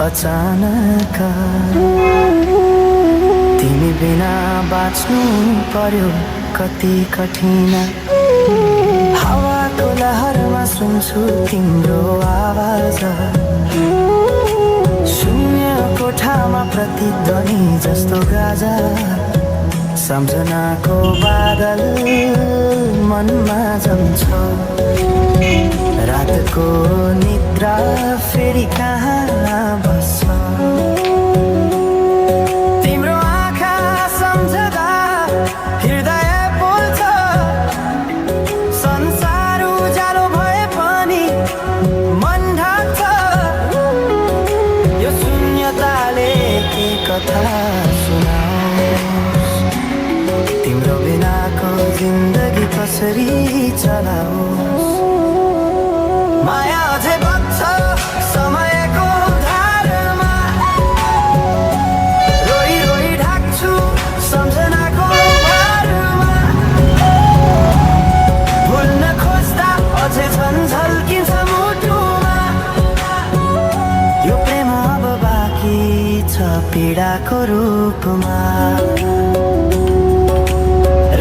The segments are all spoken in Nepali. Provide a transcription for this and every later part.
अचानक तिमी बिना बाँच्नु पर्यो कति कठिन। हावाको लहरमा सुन्छु तिम्रो आवाज, शून्य कोठामा प्रतिध्वनि जस्तो गाजा। सम्झनाको बादल मनमा जम्छ, रातको निद्रा फेरि कहाँ बस्छ। तिम्रो आँखा सम्झदा हृदय पोल्छ, संसार उज्यालो भए पनि मन ढाक्छ। यो शून्यताले के कथा सुनाओस्, तिम्रो बिनाको जिन्दगी कसरी चलाओस्। माया अझै बग्छ समयको धारमा, रोई रोई ढाक्छु सम्झनाको भारमा। भुल्न खोज्दा अझै झन् झल्किन्छ मुटुमा। यो प्रेम अब बाँकी छ पीडाको रूपमा।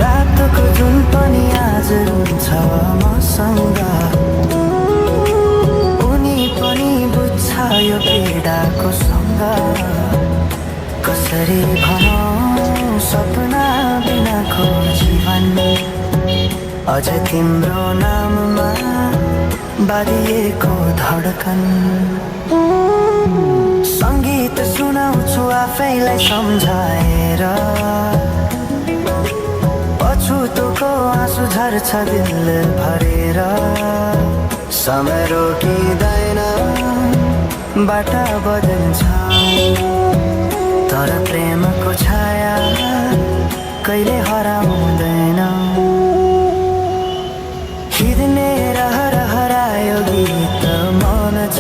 रातको जुन पनि आज रुन्छ मसँग, उनी पनि बुझ्छ यो पीडाको सँग। कसरी भनौँ सपना बिनाको जीवन, अझ तिम्रो नाममा बाँधिएको धडकन। सङ्गीत सुनाउँछु आफैलाई सम्झाएर, पछुतोको आँसु झर्छ दिल भरेर। समय रोकिँदैन बाटा बदल्छ, तर प्रेमको छाया कहिले हराउँदैन। हिँड्ने रहर हरायो गीत मन छ,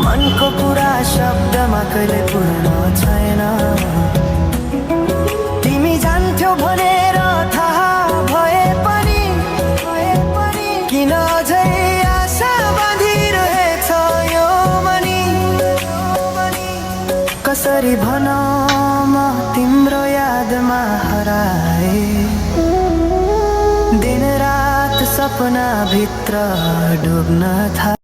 मनको कुरा शब्दमा कहिले पूर्ण छैन। तिमी जान्थ्यौ भनेर थाहा भए पनि किन अझै आशा बाँधिरहेछ यो मनी। कसरी भनौँ म तिम्रो यादमा हराए, दिन रात सपना भित्र डुब्न थाले।